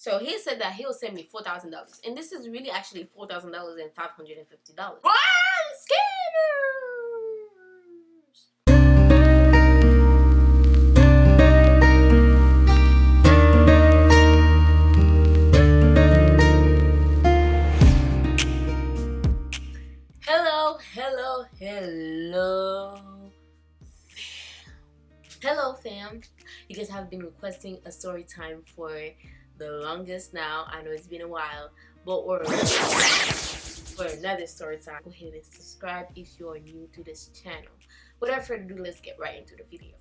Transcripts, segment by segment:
So he said that he'll send me $4,000, and this is really actually $4,550. Wow, hello fam. You guys have been requesting a story time for the longest now. I know it's been a while, but we're for another story time. Go ahead and subscribe if you're new to this channel. Without further ado, let's get right into the video.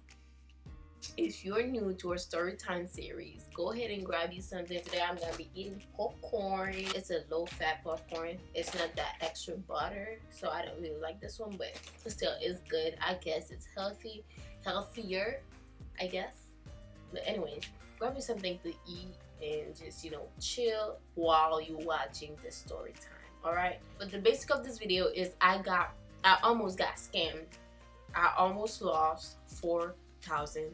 If you're new to our story time series, go ahead and grab you something. Today I'm gonna be eating popcorn. It's a low-fat popcorn. It's not that extra butter, so I don't really like this one, but still it's good. I guess it's healthier, I guess. But anyways, grab you something to eat and just, chill while you're watching the story time. Alright? But the basic of this video is I almost got scammed. I almost lost $4,000.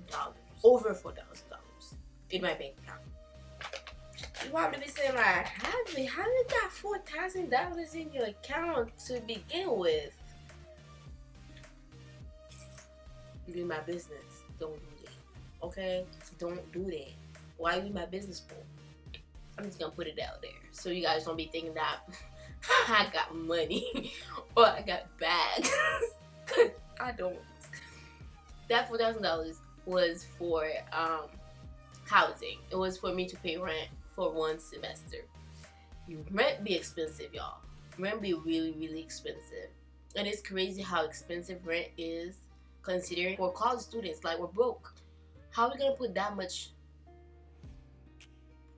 Over $4,000 in my bank account. You probably be saying like, how you got $4,000 in your account to begin with? You my business. Don't do that. Okay? Don't do that. Why you my business for? I'm just gonna put it out there so you guys don't be thinking that I got money or I got bags. Cause I don't. That $4,000 was for housing. It was for me to pay rent for one semester. Rent be expensive, y'all. Rent be really, really expensive. And it's crazy how expensive rent is considering for college students. Like, we're broke. How are we gonna put that much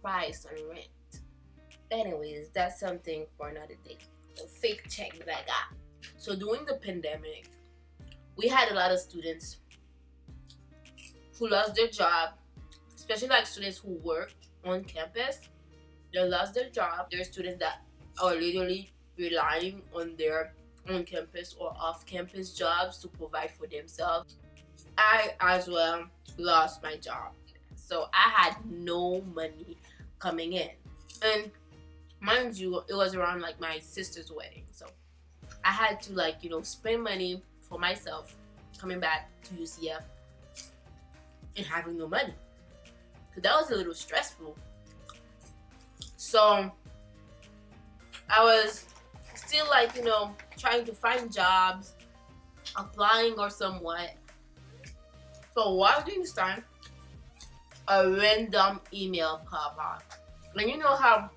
price on rent? Anyways, that's something for another day. A fake check that I got. So during the pandemic, we had a lot of students who lost their job, especially like students who work on campus. They lost their job. There are students that are literally relying on their on-campus or off-campus jobs to provide for themselves. I as well lost my job, so I had no money coming in. And mind you, it was around like my sister's wedding, so I had to spend money for myself coming back to UCF and having no money. So that was a little stressful. So I was still trying to find jobs, applying or somewhat. So while during this time, a random email popped up. And you know how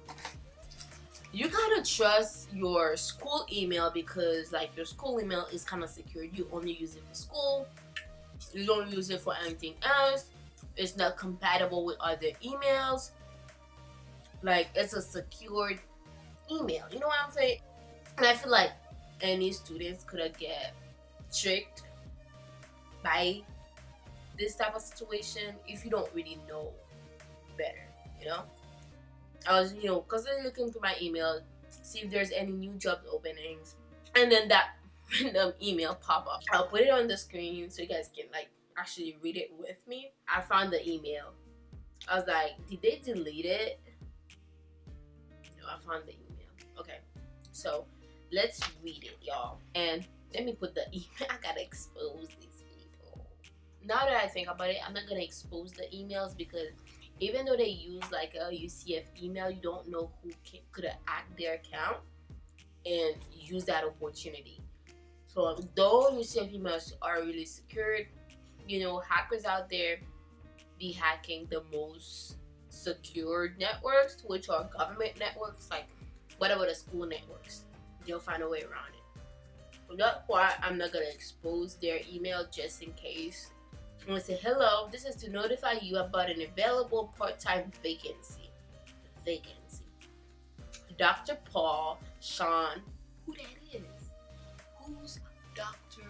you gotta trust your school email because your school email is kind of secure. You only use it for school. You don't use it for anything else. It's not compatible with other emails. It's a secured email. You know what I'm saying? And I feel like any students could get tricked by this type of situation if you don't really know better, I was, constantly looking through my email, see if there's any new job openings, and then that random email pop up. I'll put it on the screen so you guys can actually read it with me. I found the email. I was like, did they delete it? No, I found the email. Okay, so let's read it, y'all. And let me put the email. I gotta expose these people. Now that I think about it, I'm not gonna expose the emails because even though they use a UCF email, you don't know who could have hacked their account and use that opportunity. So though UCF emails are really secured, hackers out there be hacking the most secured networks, which are government networks, whatever the school networks. They'll find a way around it. So that's why I'm not gonna expose their email just in case. I'm gonna say, hello, this is to notify you about an available part-time vacancy. Dr. Paul, Sean, who that is? Who's Dr.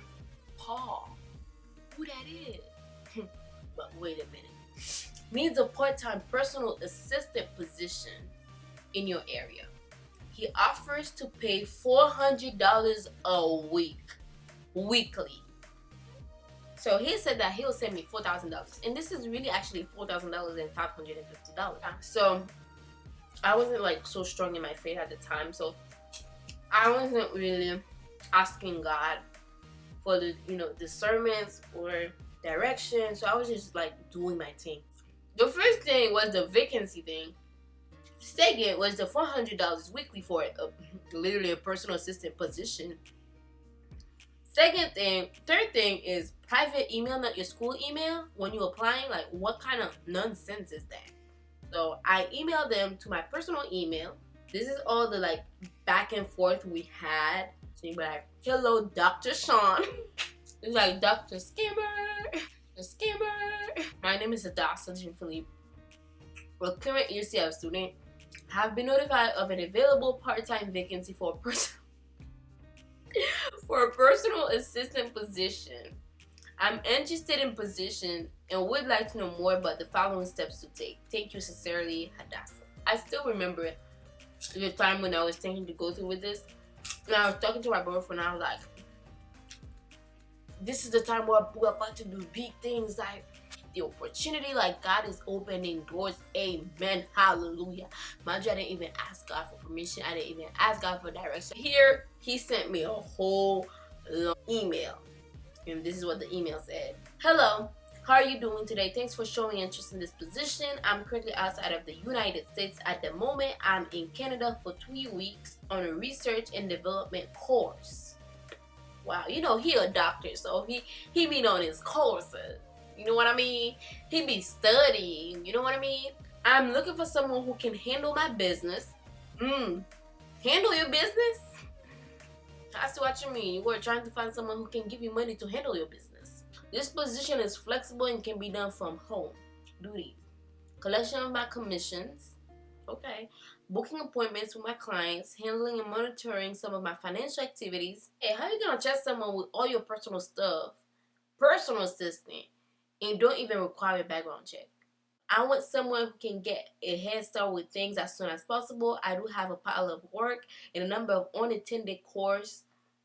Paul? Who that is? But wait a minute. Needs a part-time personal assistant position in your area. He offers to pay $400 a week. Weekly. So he said that he'll send me $4,000. And this is really actually $4,550. So I wasn't like so strong in my faith at the time, so I wasn't really asking God for the discernments or direction. So I was just like doing my thing. The first thing was the vacancy thing. Second was the $400 weekly for literally a personal assistant position. Third thing is private email, not your school email. When you're applying, like what kind of nonsense is that? So I emailed them to my personal email. This is all the like back and forth we had. So you'd be like, hello, Dr. Sean. It's like Dr. Scammer. The scammer. My name is Adasa Philippe. A current UCF student. Have been notified of an available part-time vacancy for a personal assistant position. I'm interested in position and would like to know more about the following steps to take. Thank you sincerely, Hadassah. I still remember the time when I was thinking to go through with this. And I was talking to my boyfriend and I was like, this is the time where we're about to do big things, like the opportunity, like God is opening doors. Amen. Hallelujah. Mind you, I didn't even ask God for permission. I didn't even ask God for direction. Here, he sent me a whole long email. And this is what the email said. Hello, how are you doing today? Thanks for showing interest in this position. I'm currently outside of the United States at the moment. I'm in Canada for 3 weeks on a research and development course. Wow, he a doctor, so he be on his courses. You know what I mean? He be studying. You know what I mean? I'm looking for someone who can handle my business. Handle your business? I see what you mean. You were trying to find someone who can give you money to handle your business. This position is flexible and can be done from home. Duties: collection of my commissions. Okay. Booking appointments with my clients, handling and monitoring some of my financial activities. Hey, how you gonna trust someone with all your personal stuff, personal assistant, and don't even require a background check? I want someone who can get a head start with things as soon as possible. I do have a pile of work and a number of unattended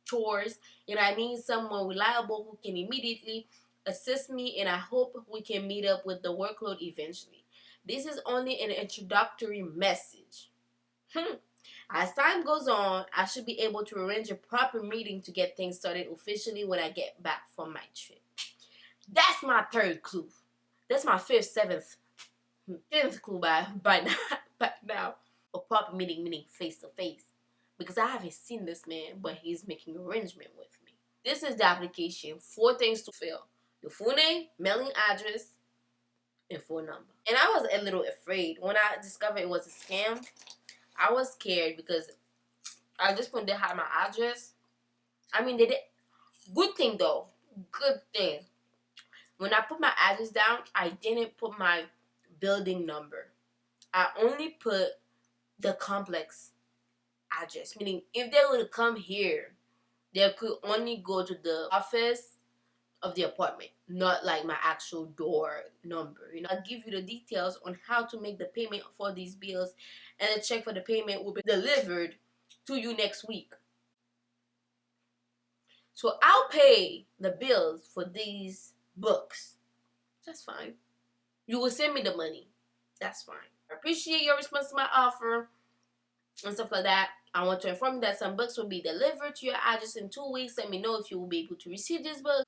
chores, and I need someone reliable who can immediately assist me, and I hope we can meet up with the workload eventually. This is only an introductory message. As time goes on, I should be able to arrange a proper meeting to get things started officially when I get back from my trip. That's my third clue. That's my fifth clue by now. A proper meeting, meaning face to face. Because I haven't seen this man, but he's making arrangement with me. This is the application. 4 things to fill: your full name, mailing address, and phone number. And I was a little afraid when I discovered it was a scam. I was scared because at this point they had my address. I mean, they did. Good thing though. Good thing. When I put my address down, I didn't put my building number. I only put the complex address. Meaning, if they would come here, they could only go to the office of the apartment, not like my actual door number. I'll give you the details on how to make the payment for these bills, and the check for the payment will be delivered to you next week. So I'll pay the bills for these books. That's fine. You will send me the money. That's fine. I appreciate your response to my offer and stuff like that. I want to inform you that some books will be delivered to your address in 2 weeks. Let me know if you will be able to receive this book.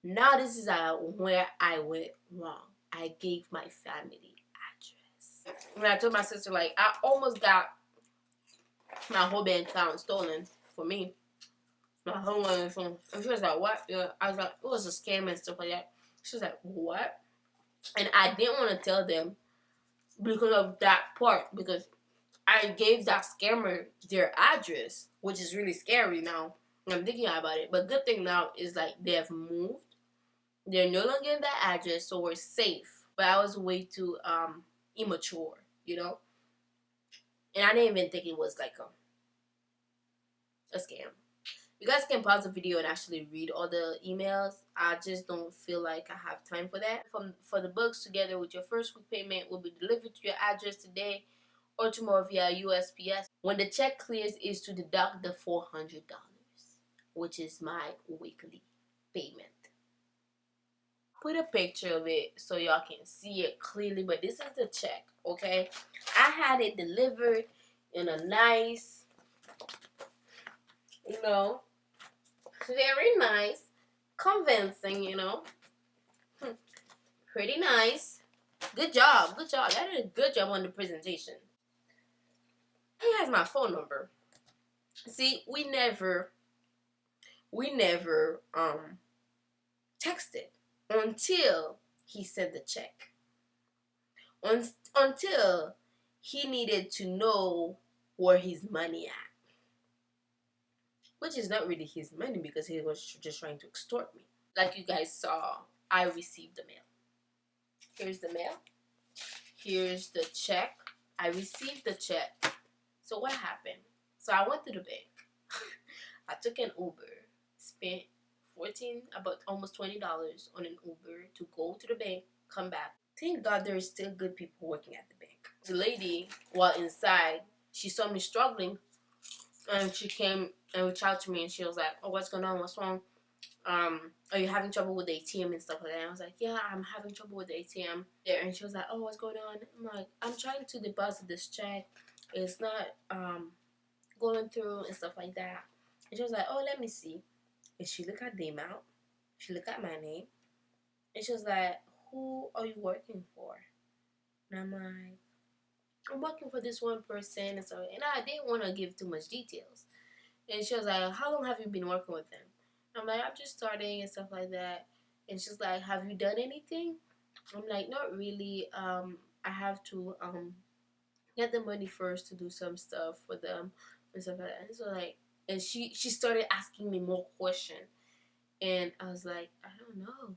Now this is where I went wrong. I gave my family address. When I told my sister, like, I almost got my whole bank account stolen for me. My whole phone. And she was like, what? Yeah. I was like, it was a scam and stuff like that. She was like, what? And I didn't want to tell them because of that part. Because I gave that scammer their address, which is really scary now. I'm thinking about it. But good thing now is like they have moved. They're no longer in that address, so we're safe. But I was way too immature, And I didn't even think it was like a scam. You guys can pause the video and actually read all the emails. I just don't feel like I have time for that. For the books, together with your first week payment, will be delivered to your address today or tomorrow via USPS. When the check clears, is to deduct the $400, which is my weekly payment. put a picture of it so y'all can see it clearly. But this is the check, okay? I had it delivered in a nice, you know, very nice, convincing, you know, pretty nice. Good job, good job. Y'all did a good job on the presentation. He has my phone number. See, we never texted until he sent the check. Until he needed to know where his money at. Which is not really his money because he was just trying to extort me. Like you guys saw, I received the mail. Here's the mail. Here's the check. I received the check. So what happened? So I went to the bank. I took an Uber, spent about almost $20 on an Uber to go to the bank, come back. Thank God there is still good people working at the bank. The lady, while inside, she saw me struggling, and she came and reached out to me, and she was like, "Oh, what's going on? What's wrong? Are you having trouble with the ATM and stuff like that?" And I was like, "Yeah, I'm having trouble with the ATM there." And she was like, "Oh, what's going on?" I'm like, "I'm trying to deposit this check. It's not going through and stuff like that." And she was like, "Oh, let me see." And she looked at the amount. She looked at my name. And she was like, "Who are you working for?" And I'm like, "I'm working for this one person." And so, and I didn't want to give too much details. And she was like, "How long have you been working with them?" I'm like, "I'm just starting and stuff like that." And she's like, "Have you done anything?" I'm like, "Not really. I have to get the money first to do some stuff for them and stuff like that." And so like, and she started asking me more questions, and I was like, "I don't know."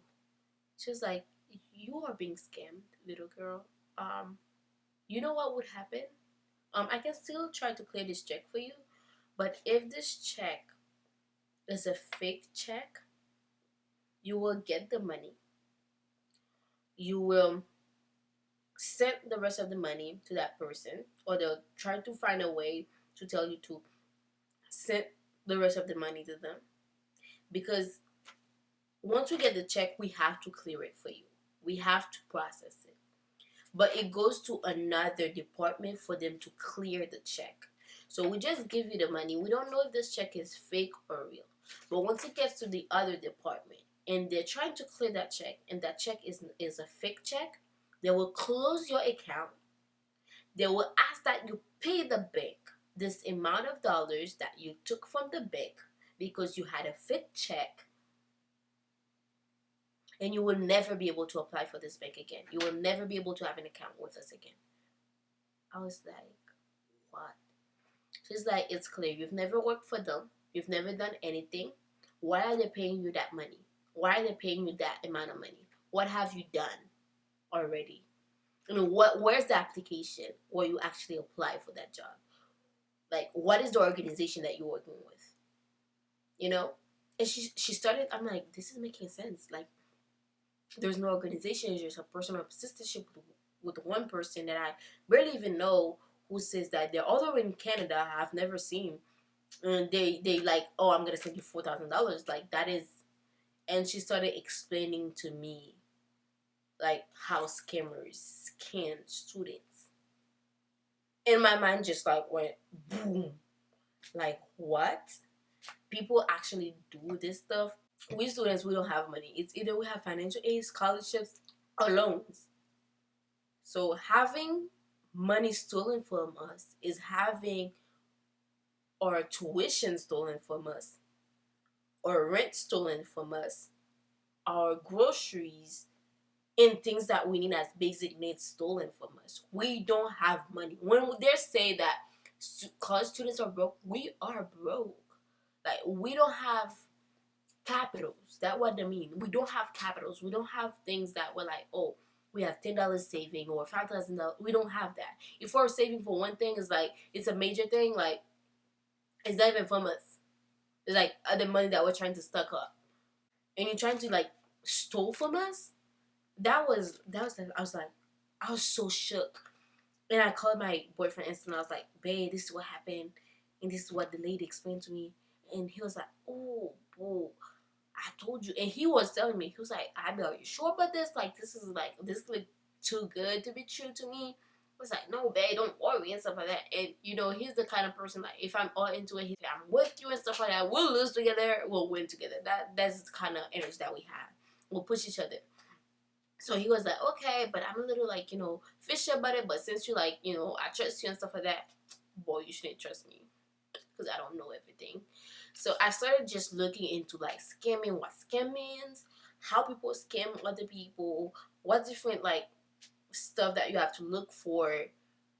She was like, "You are being scammed, little girl. You know what would happen? I can still try to clear this check for you, but if this check is a fake check, you will get the money. You will send the rest of the money to that person, or they'll try to find a way to tell you to send the rest of the money to them. Because once we get the check, we have to clear it for you. We have to process it. But it goes to another department for them to clear the check. So we just give you the money. We don't know if this check is fake or real. But once it gets to the other department and they're trying to clear that check, and that check is a fake check, they will close your account. They will ask that you pay the bank this amount of dollars that you took from the bank because you had a fake check, and you will never be able to apply for this bank again. You will never be able to have an account with us again. I was like, what? She's like, "It's clear. You've never worked for them. You've never done anything. Why are they paying you that money? Why are they paying you that amount of money? What have you done already? I mean, where's the application where you actually apply for that job? Like, what is the organization that you're working with? You know?" And she started, I'm like, this is making sense. Like, there's no organization. It's just a personal assistantship with one person that I barely even know who says that they're all over in Canada. I've never seen. And they like, "Oh, I'm gonna send you $4,000. Like, that is." And she started explaining to me like how scammers scam students. And my mind just like went boom. Like, what? People actually do this stuff? We students, we don't have money. It's either we have financial aid, scholarships, or loans. So having money stolen from us is having our tuition stolen from us, or rent stolen from us, our groceries and things that we need as basic needs stolen from us. We don't have money. When they say that college students are broke, we are broke. Like, we don't have capitals. That's what I mean. We don't have capitals. We don't have things that we're like, "Oh, we have $10 saving or $5,000." We don't have that. If we're saving for one thing, it's like it's a major thing. Like, it's not even from us. It's like the money that we're trying to stock up, and you're trying to like stole from us. I was so shook. And I called my boyfriend instantly. I was like, "Babe, this is what happened, and this is what the lady explained to me." And he was like, "Oh, boo, I I told you. And he was telling me, he was like, Abby, are you sure about this? Like, this look too good to be true to me. I was like, no, babe, don't worry and stuff like that. And you know, he's the kind of person like, if I'm all into it, he's like, I'm with you and stuff like that. We'll lose together, we'll win together. That's the kind of energy that we have. We'll push each other. So he was like, okay, but I'm a little like, you know, fishy about it. But since you like, you know, I trust you and stuff like that, boy, you shouldn't trust me because I don't know everything. So I started just looking into like scamming, what scam means, how people scam other people, what different like stuff that you have to look for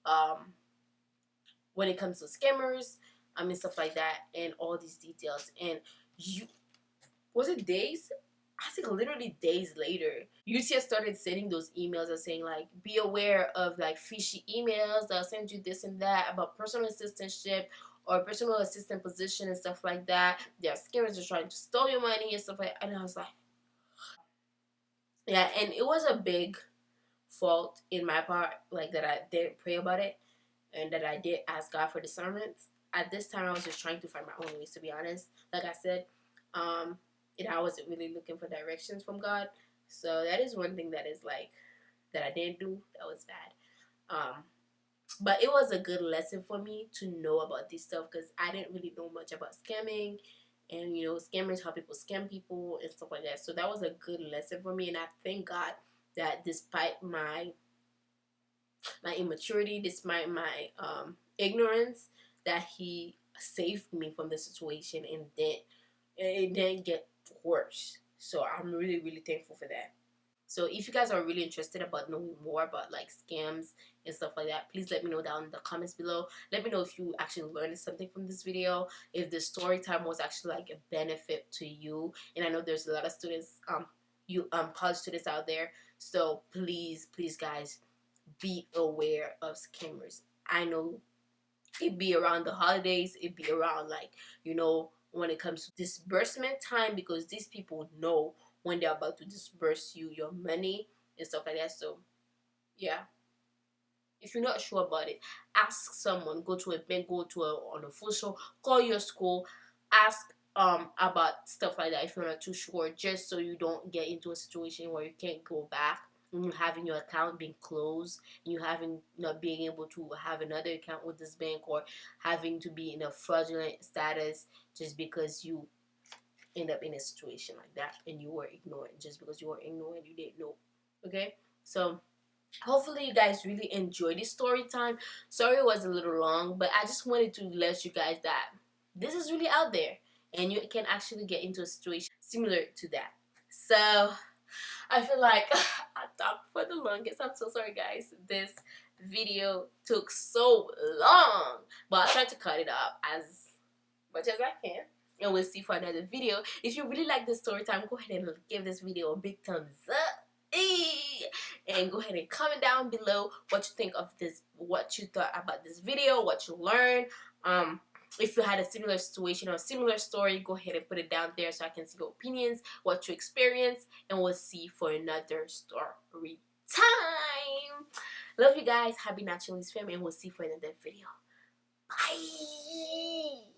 um, when it comes to scammers, I mean stuff like that, and all these details. And you was it days? I think literally days later, UCF started sending those emails and saying like, be aware of like fishy emails that'll send you this and that about personal assistantship or personal assistant position and stuff like that. They're scammers are trying to steal your money and stuff like that. And I was like, yeah, and it was a big fault in my part, like that I didn't pray about it and that I did ask God for discernment. At this time, I was just trying to find my own ways, to be honest. Like I said, and I wasn't really looking for directions from God. So that is one thing that is like that I didn't do. That was bad. But it was a good lesson for me to know about this stuff because I didn't really know much about scamming and you know scammers, how people scam people and stuff like that. So that was a good lesson for me, and I thank God that despite my immaturity, despite my ignorance, that He saved me from the situation and then it didn't get worse. So I'm really really thankful for that. So if you guys are really interested about knowing more about like scams and stuff like that, please let me know down in the comments below. Let me know if you actually learned something from this video, if the story time was actually like a benefit to you. And I know there's a lot of students, college students out there. So please, please guys, be aware of scammers. I know it be around the holidays, it be around like, you know, when it comes to disbursement time, because these people know when they're about to disburse you your money and stuff like that. So yeah, if you're not sure about it, ask someone, go to a bank, go to an official, call your school, ask about stuff like that if you're not too sure, just so you don't get into a situation where you can't go back and you having your account being closed and you having not being able to have another account with this bank, or having to be in a fraudulent status just because you end up in a situation like that and you were ignorant. Just because you were ignorant, you didn't know. Okay, so hopefully you guys really enjoyed this story time. Sorry it was a little long, but I just wanted to let you guys that this is really out there and you can actually get into a situation similar to that. So I feel like I talked for the longest. I'm so sorry guys, this video took so long, but I tried to cut it up as much as I can, and we'll see for another video. If you really like this story time, go ahead and give this video a big thumbs up. And go ahead and comment down below what you think of this, what you thought about this video, what you learned. If you had a similar situation or a similar story, go ahead and put it down there so I can see your opinions, what you experienced, and we'll see for another story time. Love you guys. Happy Naturalist Fam, and we'll see for another video. Bye.